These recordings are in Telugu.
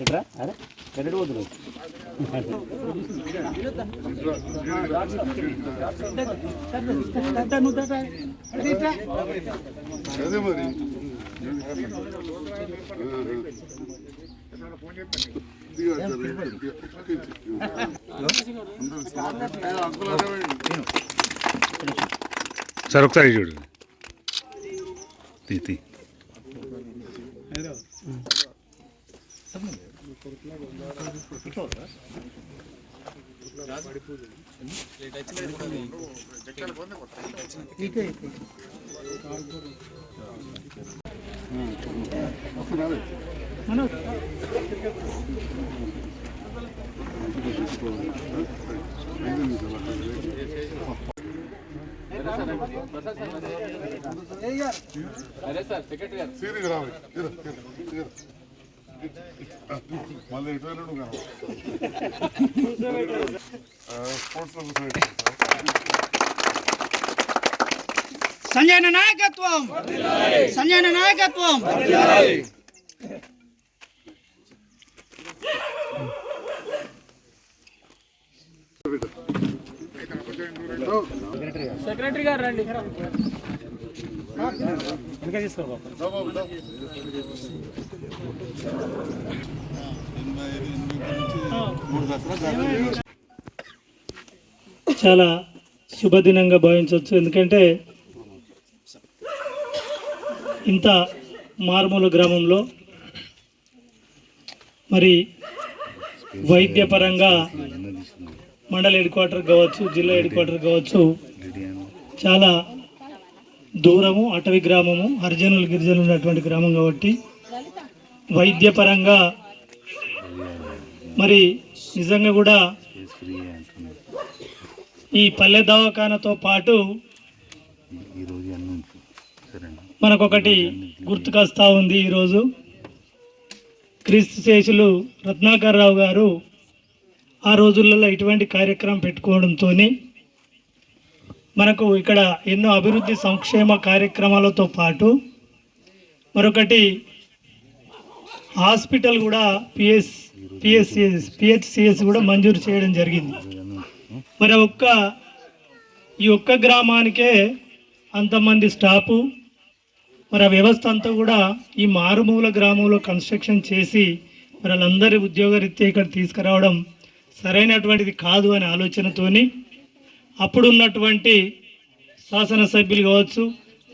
ఇక్కడ అరే ఎక్కడ పోతున్నావు సార్ ఒకసారి చూడు తీ సంజయ్ నాయకత్వం, సంజయ్ నాయకత్వం. సెక్రటరీ గారు రండి. చాలా శుభదినంగా భావించవచ్చు. ఎందుకంటే ఇంత మారుమూల గ్రామంలో మరి వైద్యపరంగా మండల హెడ్ క్వార్టర్ కావచ్చు, జిల్లా హెడ్ క్వార్టర్ కావచ్చు, చాలా దూరము, అటవీ గ్రామము, హరిజనులు గిరిజనులు ఉన్నటువంటి గ్రామం కాబట్టి వైద్యపరంగా మరి నిజంగా కూడా ఈ పల్లె దవాఖానతో పాటు మనకొకటి గుర్తుకొస్తా ఉంది. ఈరోజు క్రీస్తు శేషులు రత్నాకర్ రావు గారు ఆ రోజులలో ఇటువంటి కార్యక్రమం పెట్టుకోవడంతో మనకు ఇక్కడ ఎన్నో అభివృద్ధి సంక్షేమ కార్యక్రమాలతో పాటు మరొకటి హాస్పిటల్ కూడా పిహెచ్సిఎస్ కూడా మంజూరు చేయడం జరిగింది. మరి ఈ ఒక్క గ్రామానికే అంతమంది స్టాఫు, మరి ఆ వ్యవస్థ అంతా కూడా ఈ మారుమూల గ్రామంలో కన్స్ట్రక్షన్ చేసి మరి వాళ్ళందరి ఉద్యోగరీత్యా ఇక్కడ తీసుకురావడం సరైనటువంటిది కాదు అనే ఆలోచనతోని అప్పుడు ఉన్నటువంటి శాసనసభ్యులు కావచ్చు,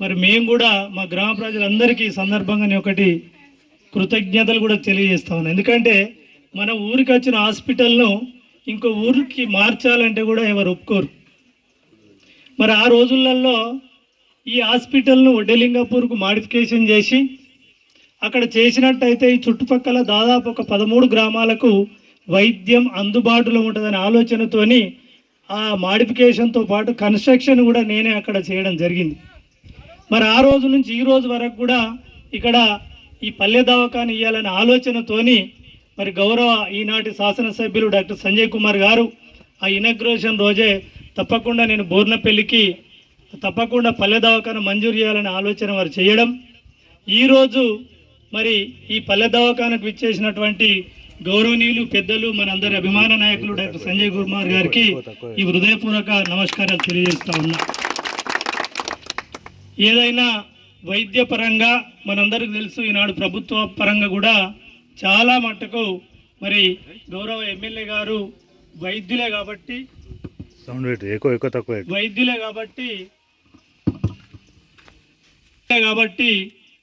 మరి మేము కూడా మా గ్రామ ప్రజలందరికీ సందర్భంగానే ఒకటి కృతజ్ఞతలు కూడా తెలియజేస్తా ఉన్నాం. ఎందుకంటే మన ఊరికి వచ్చిన హాస్పిటల్ను ఇంకో ఊరికి మార్చాలంటే కూడా ఎవరు ఒప్పుకోరు. మరి ఆ రోజులలో ఈ హాస్పిటల్ను వడ్డలింగపూర్కు మాడిఫికేషన్ చేసి అక్కడ చేసినట్టయితే ఈ చుట్టుపక్కల దాదాపు ఒక 13 గ్రామాలకు వైద్యం అందుబాటులో ఉంటుందనే ఆలోచనతోని ఆ మాడిఫికేషన్తో పాటు కన్స్ట్రక్షన్ కూడా నేనే అక్కడ చేయడం జరిగింది. మరి ఆ రోజు నుంచి ఈ రోజు వరకు కూడా ఇక్కడ ఈ పల్లె దవాఖాన ఇవ్వాలనే ఆలోచనతోని మరి గౌరవ ఈనాటి శాసనసభ్యులు డాక్టర్ సంజయ్ కుమార్ గారు ఆ ఇనాగ్రేషన్ రోజే తప్పకుండా నేను బోర్నపల్లికి తప్పకుండా పల్లె దవాఖాన మంజూరు చేయాలనే ఆలోచన వారు చేయడం, ఈరోజు మరి ఈ పల్లె దవాఖానకు విచ్చేసినటువంటి గౌరవనీయులు పెద్దలు మనందరి అభిమాన నాయకులు డాక్టర్ సంజయ్ కుమార్ గారికి ఈ హృదయపూర్వక నమస్కారాలు తెలియజేస్తా ఉన్నా. ఏదైనా వైద్యపరంగా మనందరికీ తెలుసు, ఈనాడు ప్రభుత్వ పరంగా కూడా చాలా మట్టుకు మరి గౌరవ ఎమ్మెల్యే గారు వైద్యులే కాబట్టి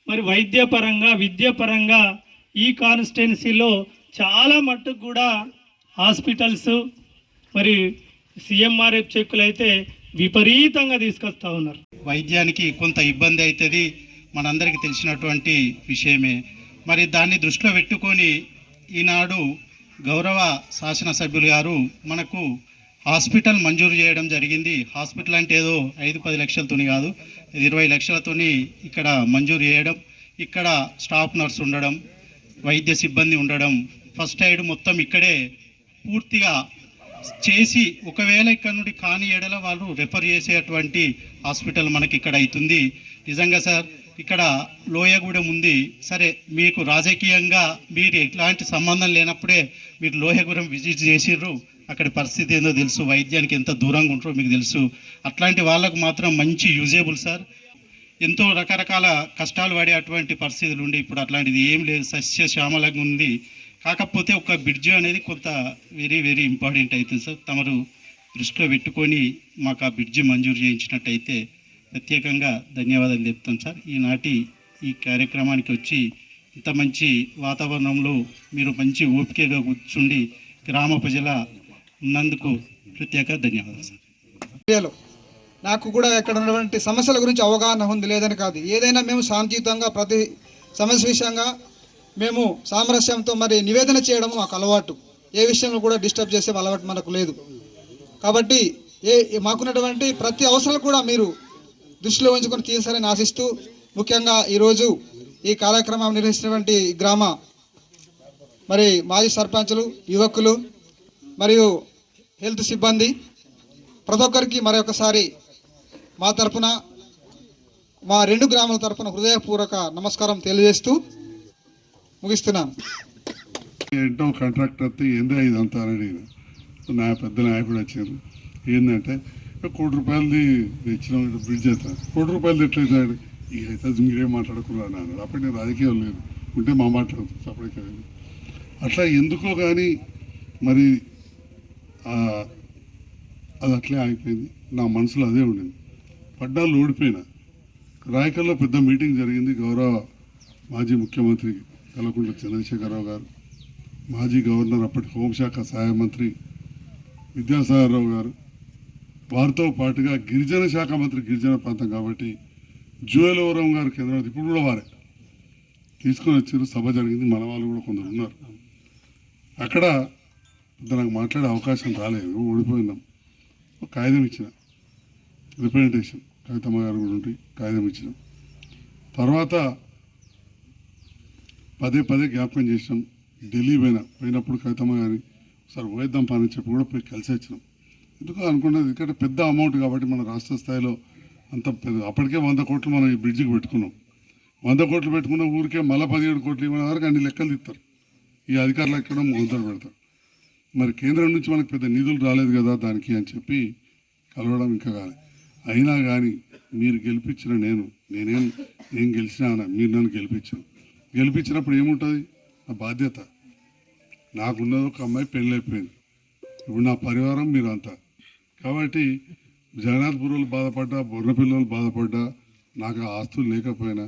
మరి వైద్యపరంగా విద్యాపరంగా ఈ కాన్స్టిట్యున్సీలో చాలా మట్టుకు కూడా హాస్పిటల్స్ మరి సిఎంఆర్ఎఫ్ చెక్కులు అయితే విపరీతంగా తీసుకొస్తా ఉన్నారు. వైద్యానికి కొంత ఇబ్బంది అవుతుంది, మనందరికీ తెలిసినటువంటి విషయమే. మరి దాన్ని దృష్టిలో పెట్టుకొని ఈనాడు గౌరవ శాసనసభ్యులు గారు మనకు హాస్పిటల్ మంజూరు చేయడం జరిగింది. హాస్పిటల్ అంటే ఏదో 5-10 లక్షలతోని కాదు, 20 లక్షలతోని ఇక్కడ మంజూరు చేయడం, ఇక్కడ స్టాఫ్ నర్స్ ఉండడం, వైద్య సిబ్బంది ఉండడం, ఫస్ట్ ఎయిడ్ మొత్తం ఇక్కడే పూర్తిగా చేసి ఒకవేళ ఇక్కడ నుండి కాని ఎడల వాళ్ళు రెఫర్ చేసేటువంటి హాస్పిటల్ మనకి ఇక్కడ అవుతుంది. నిజంగా సార్ ఇక్కడ లోయగూడెం ఉంది, సరే మీకు రాజకీయంగా మీరు ఎట్లాంటి సంబంధం లేనప్పుడే మీరు లోయగూడెం విజిట్ చేసిర్రు, అక్కడ పరిస్థితి ఏందో తెలుసు, వైద్యానికి ఎంత దూరంగా ఉంటారో మీకు తెలుసు. అట్లాంటి వాళ్ళకు మాత్రం మంచి యూజేబుల్ సార్. ఎంతో రకరకాల కష్టాలు పడే అటువంటి పరిస్థితులు ఉండి ఇప్పుడు అట్లాంటిది ఏం లేదు, సస్యశ్యామలంగా ఉంది. కాకపోతే ఒక బ్రిడ్జ్ అనేది కొంత వెరీ వెరీ ఇంపార్టెంట్ అవుతుంది సార్. తమరు దృష్టిలో పెట్టుకొని మాకు ఆ బ్రిడ్జి మంజూరు చేయించినట్టయితే ప్రత్యేకంగా ధన్యవాదాలు చెప్తాం సార్. ఈనాటి ఈ కార్యక్రమానికి వచ్చి ఇంత మంచి వాతావరణంలో మీరు మంచి ఓపికగా కూర్చుండి గ్రామ ప్రజల ఉన్నందుకు ప్రత్యేక ధన్యవాదాలు సార్. ఏరియాలో నాకు కూడా ఇక్కడ ఉన్నటువంటి సమస్యల గురించి అవగాహన ఉంది, లేదని కాదు. ఏదైనా మేము శాంతియుతంగా ప్రతి సమస్య విషయంగా మేము సామరస్యంతో మరి నివేదన చేయడం మాకు అలవాటు. ఏ విషయంలో కూడా డిస్టర్బ్ చేసే అలవాటు మనకు లేదు. కాబట్టి మాకున్నటువంటి ప్రతి అవసరాలు కూడా మీరు దృష్టిలో ఉంచుకొని తీర్చాలని ఆశిస్తూ, ముఖ్యంగా ఈరోజు ఈ కార్యక్రమం నిర్వహిస్తున్నటువంటి గ్రామ మరి మాజీ సర్పంచులు, యువకులు మరియు హెల్త్ సిబ్బంది ప్రతి ఒక్కరికి మరొకసారి మా తరపున, మా 2 గ్రామాల తరపున హృదయపూర్వక నమస్కారం తెలియజేస్తూ ముగిస్తున్నాను. ఏంటో కాంట్రాక్టర్ వస్తే ఏందో ఇదంతా అని అడిగిన నా పెద్ద నాయకుడు వచ్చారు. ఏంటంటే ₹1,00,00,000 తెచ్చినాం, బ్రిడ్జ్ అవుతుంది, ₹1,00,00,000 ఎట్లయితాడు, ఇక అయితే మీరేం మాట్లాడుకున్నారు అన్నాడు. అప్పుడు నేను రాజకీయం లేదు, ఉంటే మా మాట్లాడుతుంది సపరేట్గా. అట్లా ఎందుకో కానీ మరి అది అట్లే ఆగిపోయింది. నా మనసులో అదే ఉండింది. పడ్డాలు ఓడిపోయినా. రాయకల్లో పెద్ద మీటింగ్ జరిగింది. గౌరవ మాజీ ముఖ్యమంత్రి కల్వకుంట్ల చంద్రశేఖరరావు గారు, మాజీ గవర్నర్ అప్పటి హోంశాఖ సహాయ మంత్రి విద్యాసాగరరావు గారు, వారితో పాటుగా గిరిజన శాఖ మంత్రి, గిరిజన ప్రాంతం కాబట్టి జూయలవరం గారు కేంద్రం, ఇప్పుడు కూడా వారే తీసుకొని వచ్చారు. సభ జరిగింది, మన వాళ్ళు కూడా కొందరు ఉన్నారు. అక్కడ నాకు మాట్లాడే అవకాశం రాలేదు, ఓడిపోయినాం. ఒక కాగితం ఇచ్చిన, రిప్రజెంటేషన్ కవితమ్మ గారు కూడా ఉండి కాగితం ఇచ్చినాం. తర్వాత పదే జ్ఞాపకం చేసినాం. ఢిల్లీ పోయినప్పుడు కవితమ్మ గారి ఒకసారి పోయిద్దాం పని చెప్పి కూడా పోయి కలిసి వచ్చినాం. ఎందుకో అనుకున్నది ఇక్కడ పెద్ద అమౌంట్ కాబట్టి మన రాష్ట్ర స్థాయిలో అంత పెద్ద, అప్పటికే 100 కోట్లు మనం ఈ బ్రిడ్జికి పెట్టుకున్నాం. 100 కోట్లు పెట్టుకున్న ఊరికే మళ్ళీ 17 కోట్లు ఇవ్వడం వరకు అన్ని లెక్కలు తీస్తారు. ఈ అధికారులు ఎక్కడ మొదలు పెడతారు. మరి కేంద్రం నుంచి మనకు పెద్ద నిధులు రాలేదు కదా దానికి అని చెప్పి కలవడం ఇంకా కాలేదు. అయినా కానీ మీరు గెలిపించిన నేను గెలిచినా, మీరు నన్ను గెలిపించినప్పుడు ఏముంటుంది, నా బాధ్యత. నాకున్నది ఒక అమ్మాయి పెళ్ళి అయిపోయింది, ఇప్పుడు నా పరివారం మీరు అంతా. కాబట్టి జగన్నాథ్పురంలో బాధపడ్డా, బొర్రపిల్లలు బాధపడ్డా, నాకు ఆస్తులు లేకపోయినా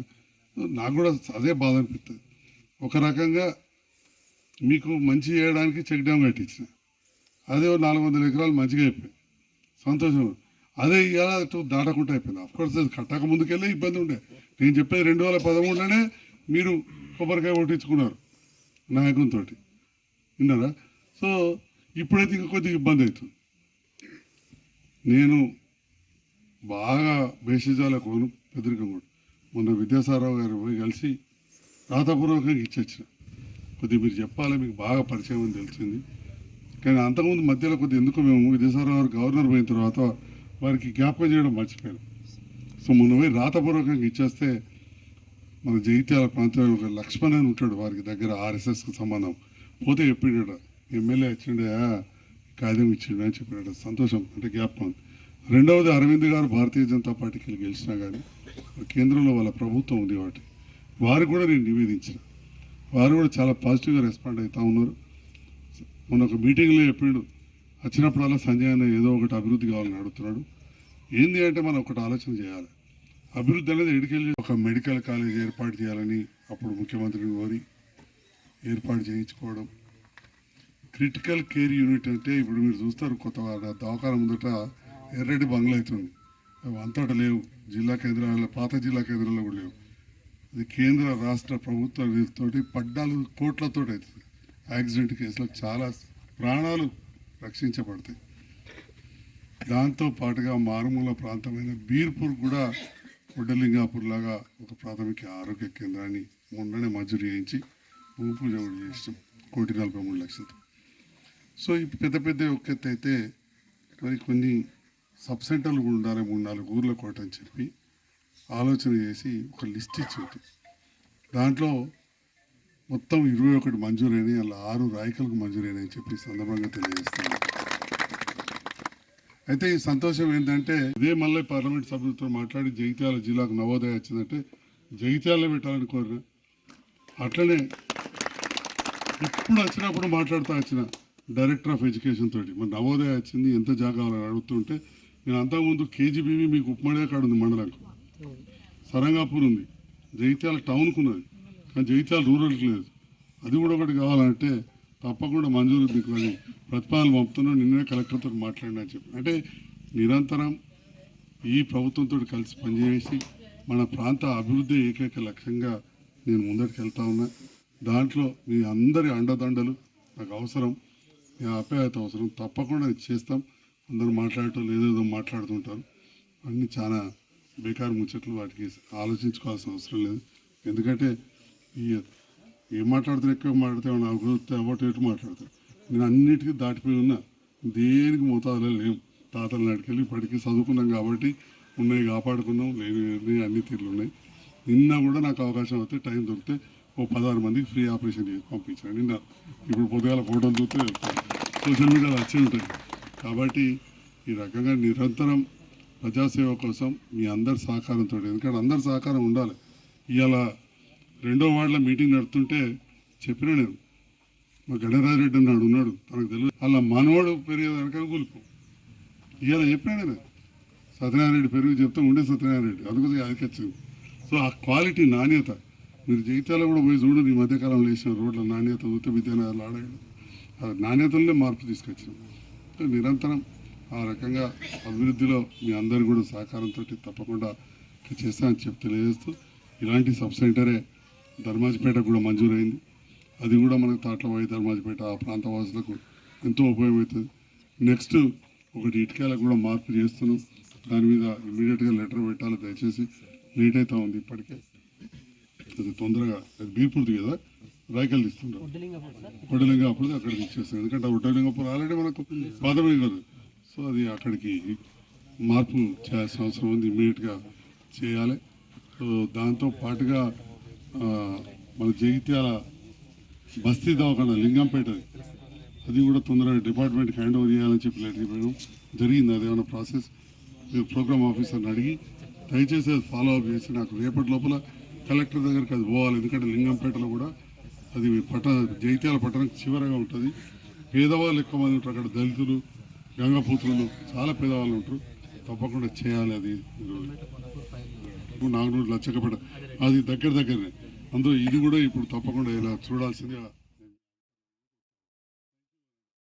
నాకు కూడా అదే బాధ అనిపిస్తుంది. ఒక రకంగా మీకు మంచి చేయడానికి చెక్ డ్యామ్ కట్టించిన, అదే 400 ఎకరాలు మంచిగా అయిపోయింది, సంతోషం. అదే ఇవాళ దాటకుండా అయిపోయింది. అఫ్కోర్స్ అది కట్టక ముందుకెళ్ళే ఇబ్బంది ఉండే. నేను చెప్పేది 2013లోనే మీరు కొబ్బరికాయ కొట్టించుకున్నారు నాయకునితో, విన్నారా? సో ఇప్పుడైతే ఇంకా కొద్దిగా ఇబ్బంది అవుతుంది. నేను బాగా బేసిజాలకు పోను, పెద్దరికం కూడా. మొన్న విద్యాసాగరరావు గారు పోయి కలిసి రాతపూర్వకంగా ఇచ్చొచ్చిన. కొద్దిగా మీరు చెప్పాలి, మీకు బాగా పరిచయం అని తెలిసింది. కానీ అంతకుముందు మధ్యలో కొద్దిగా ఎందుకు మేము విద్యాసాగరరావు గారు గవర్నర్ పోయిన తర్వాత వారికి జ్ఞాపకం చేయడం మర్చిపోయాను. సో మొన్న పోయి రాతపూర్వకంగా ఇచ్చేస్తే మన జగిత్యాల ప్రాంతంలో ఒక లక్ష్మణ్ అని ఉంటాడు, వారికి దగ్గర RSSకి సంబంధం. పోతే చెప్పిండట, ఎమ్మెల్యే వచ్చిండే కాగితం ఇచ్చిండు అని చెప్పినట్టు. సంతోషం, అంటే జ్ఞాపకం. రెండవది, అరవింద్ గారు భారతీయ జనతా పార్టీకి గెలిచినా కానీ కేంద్రంలో వాళ్ళ ప్రభుత్వం ఉంది కాబట్టి వారికి కూడా నేను నివేదించిన. వారు కూడా చాలా పాజిటివ్గా రెస్పాండ్ అవుతూ ఉన్నారు. మొన్న ఒక మీటింగ్లో చెప్పిండు, వచ్చినప్పుడల్లా సంజయ్ అన్న ఏదో ఒకటి అభివృద్ధి కావాలని అడుగుతున్నాడు. ఏంది అంటే మనం ఒకటి ఆలోచన చేయాలి. అభివృద్ధి అనేది ఎడికెళ్ళి ఒక మెడికల్ కాలేజ్ ఏర్పాటు చేయాలని అప్పుడు ముఖ్యమంత్రిని కోరి ఏర్పాటు చేయించుకోవడం. క్రిటికల్ కేర్ యూనిట్ అంటే ఇప్పుడు మీరు చూస్తారు, కొత్త దవాఖాన ముందట ఎర్రటి బంగ్లా అవుతుంది, అవి అంతటా లేవు. జిల్లా కేంద్రాలలో, పాత జిల్లా కేంద్రాల్లో కూడా లేవు. అది కేంద్ర రాష్ట్ర ప్రభుత్వాలతోటి 14 కోట్లతో అవుతుంది. యాక్సిడెంట్ కేసులో చాలా ప్రాణాలు రక్షించబడతాయి. దాంతో పాటుగా మారుమూల ప్రాంతమైన బీర్పూర్ కూడా వడ్డలింగాపూర్ లాగా ఒక ప్రాథమిక ఆరోగ్య కేంద్రాన్ని మొన్ననే మంజూరు చేయించి భూమి పూజ కూడా చేసినాం, 1,43,00,000. సో ఈ పెద్ద పెద్ద ఒక ఎత్తు అయితే మరి కొన్ని సబ్ సెంటర్లు కూడా ఉండాలి, 3-4 ఊర్ల కోట అని చెప్పి ఆలోచన చేసి ఒక లిస్ట్ ఇచ్చింది. దాంట్లో మొత్తం 21 మంజూరైనవి, అలా 6 రాయికలకు మంజూరైనవి అని చెప్పి సందర్భంగా తెలియజేస్తాను. అయితే ఈ సంతోషం ఏంటంటే ఇదే మళ్ళీ పార్లమెంట్ సభ్యులతో మాట్లాడి జగిత్యాల జిల్లాకు నవోదయ వచ్చిందంటే జగిత్యాలలో పెట్టాలని కోరిన. అట్లనే ఇప్పుడు వచ్చినప్పుడు మాట్లాడుతూ వచ్చిన డైరెక్టర్ ఆఫ్ ఎడ్యుకేషన్ తోటి మరి నవోదయ వచ్చింది ఎంత జాగా అడుగుతుంటే నేను అంతకుముందు కేజీబీవీ మీకు ఉప్మడే కాడ ఉంది, మండలంకు సరంగాపూర్ ఉంది, జగిత్యాల టౌన్కు ఉన్నది, కానీ జగిత్యాల రూరల్కి లేదు. అది కూడా ఒకటి కావాలంటే తప్పకుండా మంజూరు మీకు అని ప్రతిపాదనలు పంపుతున్నా. నిన్నే కలెక్టర్తో మాట్లాడినా చెప్పి అంటే నిరంతరం ఈ ప్రభుత్వంతో కలిసి పనిచేసి మన ప్రాంత అభివృద్ధి ఏకైక లక్ష్యంగా నేను ముందరికి వెళ్తా ఉన్నా. దాంట్లో మీ అందరి అండదండలు నాకు అవసరం, మీ ఆప్యాయత అవసరం. తప్పకుండా చేస్తాం. అందరూ మాట్లాడటం ఏదేదో మాట్లాడుతుంటారు, అన్నీ చాలా బేకారు ముచ్చట్లు, వాటికి ఆలోచించుకోవాల్సిన అవసరం లేదు. ఎందుకంటే ఈ ఏం మాట్లాడితే ఎక్కువ మాట్లాడితే నాకు అవ్వటేటు మాట్లాడతారు. నేను అన్నిటికీ దాటిపోయి ఉన్నా, దేనికి మోతాదులో లేవు. తాతల నాటికెళ్ళి ఇప్పటికీ చదువుకున్నాం కాబట్టి ఉన్నాయి కాపాడుకున్నాం, లేని అన్ని తీర్లు ఉన్నాయి. నిన్న కూడా నాకు అవకాశం అవుతే టైం దొరికితే 16 మందికి ఫ్రీ ఆపరేషన్ చేసి పంపించాను నిన్న. ఇప్పుడు పొద్దుగాల ఫోటోలు చూస్తే సోషల్ మీడియాలో వచ్చి ఉంటాయి. కాబట్టి ఈ రకంగా నిరంతరం ప్రజాసేవ కోసం మీ అందరి సహకారంతో, ఎందుకంటే అందరి సహకారం ఉండాలి. ఇవాళ 2వ వార్డులో మీటింగ్ నడుతుంటే చెప్పినా నేను, మా గణరాజరెడ్డి అన్నాడు ఉన్నాడు, తనకు తెలియదు అలా మనవాడు పెరిగేదానికని కూలిపో. ఇవాళ చెప్పినా నేను సత్యనారాయణ పెరుగు చెప్తే ఉండే సత్యనారాయణ అందుకోసం అది వచ్చింది. సో ఆ క్వాలిటీ నాణ్యత మీరు జగిత్యాల కూడా పోయి చూడండి. ఈ మధ్యకాలంలో వేసిన రోడ్ల నాణ్యత ఉత్త విద్యానగర్లు ఆడగడం ఆ నాణ్యతలనే మార్పు తీసుకొచ్చాం. నిరంతరం ఆ రకంగా అభివృద్ధిలో మీ అందరు కూడా సహకారంతో తప్పకుండా చేస్తానని చెప్పి తెలియజేస్తూ, ఇలాంటి సబ్ సెంటరే ధర్మాజిపేట కూడా మంజూరైంది. అది కూడా మనకు తాట్లవాయి ధర్మాజిపేట ఆ ప్రాంత వాసులకు ఎంతో ఉపయోగమవుతుంది. నెక్స్ట్ ఒకటి ఇటుకలకు కూడా మార్పు చేస్తున్నాం. దాని మీద ఇమీడియట్గా లెటర్ పెట్టాలి దయచేసి. లేట్ అవుతా ఉంది ఇప్పటికే, అది తొందరగా. అది బీర్పూర్తి కదా, రాయకల్ తీస్తుంటాం, వడ్డలింగాపూర్ అక్కడికి ఇచ్చేస్తాం. ఎందుకంటే వడ్డలింగాపూర్ ఆల్రెడీ మనకు పాదమే కదా. సో అది అక్కడికి మార్పు చేయాల్సిన అవసరం ఉంది, ఇమీడియట్గా చేయాలి. సో దాంతో పాటుగా మన జగిత్యాల బస్తీ దవాఖాన లింగంపేట అది కూడా తొందరగా డిపార్ట్మెంట్కి హ్యాండ్ ఓవర్ చేయాలని చెప్పి లెటర్ ఇవ్వడం జరిగింది. అదేమన్నా ప్రాసెస్ మీరు ప్రోగ్రామ్ ఆఫీసర్ని అడిగి దయచేసి అది ఫాలో అప్ చేసి నాకు రేపటి లోపల కలెక్టర్ దగ్గరికి అది పోవాలి. ఎందుకంటే లింగంపేటలో కూడా అది జగిత్యాల పట్టణం చివరగా ఉంటుంది. పేదవాళ్ళు ఎక్కువ మంది ఉంటారు అక్కడ, దళితులు, గంగపూతులు చాలా పేదవాళ్ళు ఉంటారు. తప్పకుండా చేయాలి. అది నాగనూరు లచ్చకపేట అది దగ్గరనే. అందులో ఇది కూడా ఇప్పుడు తప్పకుండా ఇలా చూడాల్సిందిగా